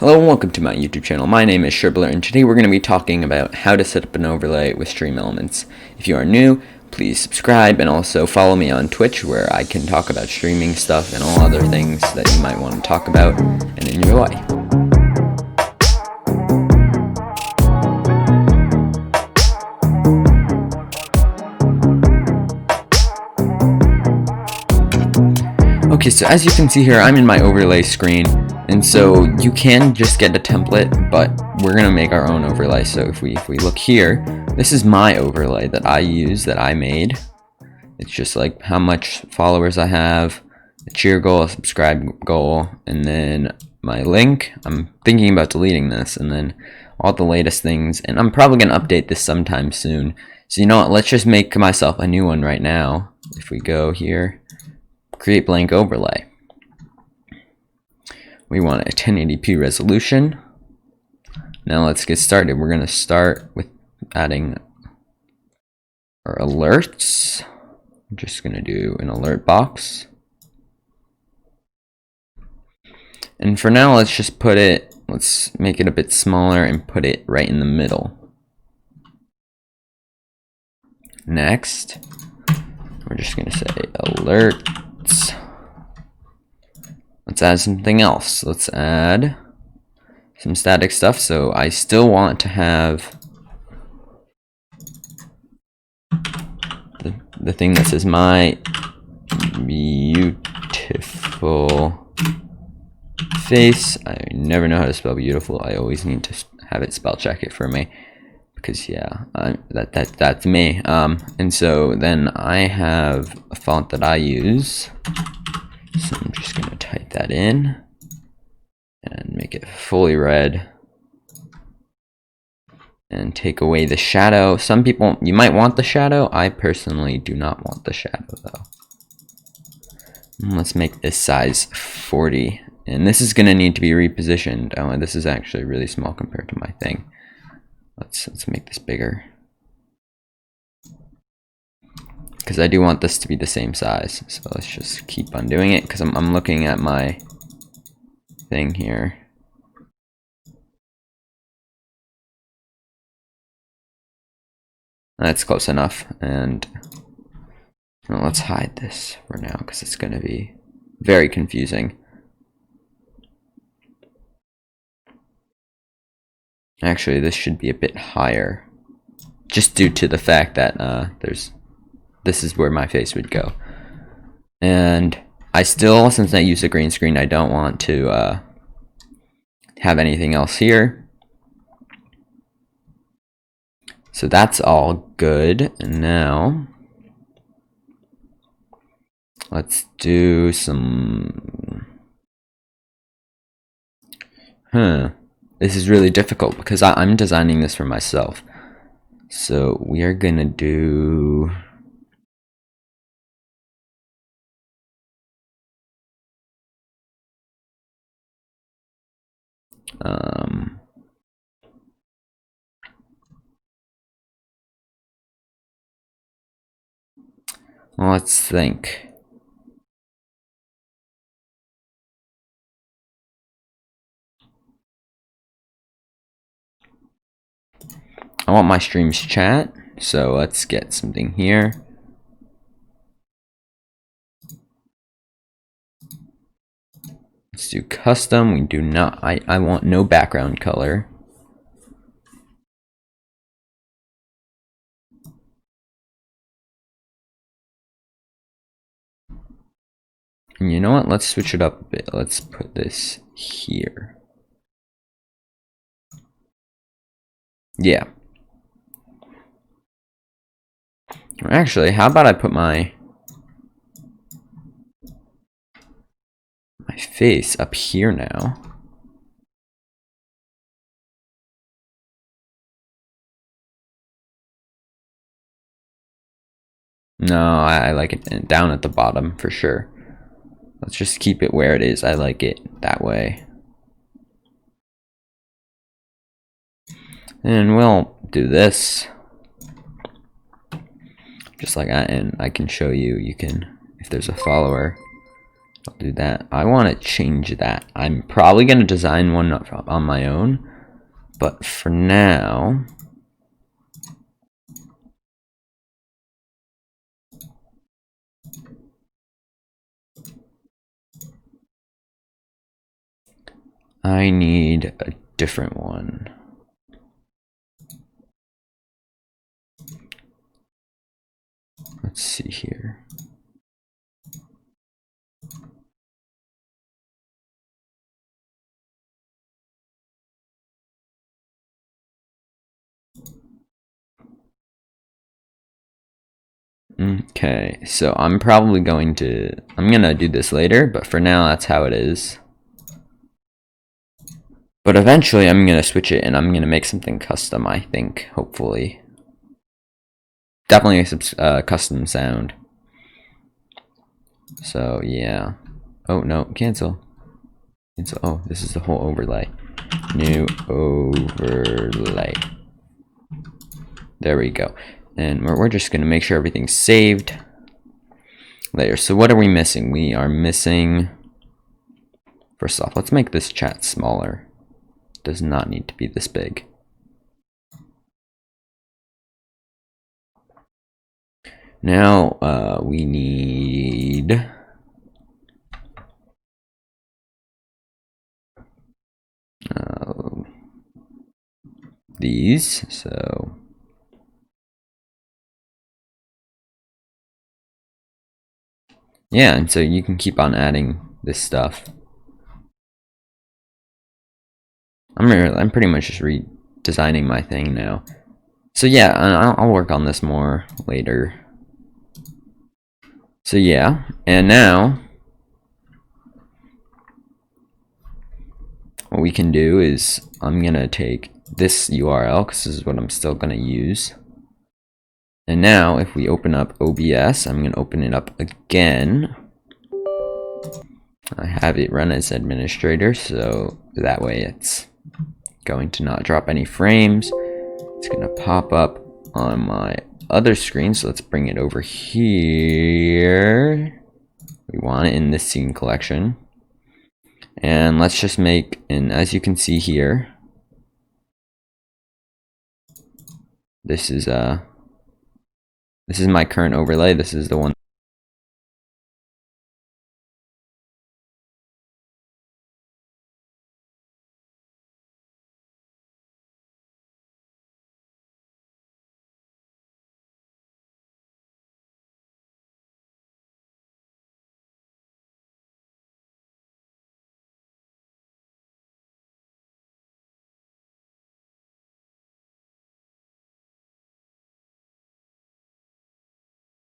Hello and welcome to my YouTube channel. My name is Sherbler and today we're going to be talking about how to set up an overlay with Stream Elements. If you are new, please subscribe and also follow me on Twitch where I can talk about streaming stuff and all other things that you might want to talk about and enjoy. Okay, so as you can see here, I'm in my overlay screen. And so you can just get a template, but we're gonna make our own overlay. So if we look here, this is my overlay that I use, that I made. It's just like how much followers I have, a cheer goal, a subscribe goal, and then my link. I'm thinking about deleting this, and then all the latest things. And I'm probably gonna update this sometime soon. So you know what? Let's just make myself a new one right now. If we go here, create blank overlay. We want a 1080p resolution. Now let's get started. We're going to start with adding our alerts. I'm just going to do an alert box. And for now, let's just let's make it a bit smaller and put it right in the middle. Next, we're just going to say alerts. Let's add something else. Let's add some static stuff. So I still want to have the thing that says my beautiful face. I never know how to spell beautiful. I always need to have it spell check it for me because yeah, that's me. And so then I have a font that I use. So I'm just going to type that in and make it fully red and take away the shadow. Some people, you might want the shadow. I personally do not want the shadow though. Let's make this size 40. And this is going to need to be repositioned. Oh, and this is actually really small compared to my thing. Let's make this bigger. Because I do want this to be the same size, so let's just keep on doing it. Because I'm looking at my thing here. That's close enough, and well, let's hide this for now because it's going to be very confusing. Actually, this should be a bit higher, just due to the fact that this is where my face would go. And I still, since I use a green screen, I don't want to have anything else here. So that's all good. And now let's do some... This is really difficult because I'm designing this for myself. So we are gonna do... let's think. I want my streams chat, so let's get something here. Let's do custom. We do not, I want no background color. And you know what? Let's switch it up a bit. Let's put this here. Yeah. Or actually, how about I put my face up here now? No, I like it down at the bottom for sure. Let's just keep it where it is. I like it that way. And we'll do this. Just like that, and I can show you, if there's a follower, I'll do that. I want to change that. I'm probably going to design one on my own, but for now, I need a different one. Let's see here. Okay, so I'm gonna do this later, but for now that's how it is. But eventually I'm gonna switch it and I'm gonna make something custom, I think, hopefully. Definitely a custom sound. So yeah. Oh no, cancel. Cancel. Oh, this is the whole overlay. New overlay. There we go. And we're just gonna make sure everything's saved. Later. So what are we missing? We are missing. First off, let's make this chat smaller. It does not need to be this big. Now we need these. So yeah, and so you can keep on adding this stuff. I'm pretty much just redesigning my thing now. So yeah, I'll work on this more later. So yeah, and now what we can do is I'm gonna take this URL because this is what I'm still gonna use. And now if we open up OBS, I'm gonna open it up again. I have it run as administrator, so that way it's going to not drop any frames. It's gonna pop up on my other screen, so let's bring it over here. We want it in this scene collection. And let's just make, and as you can see here, this is my current overlay. This is the one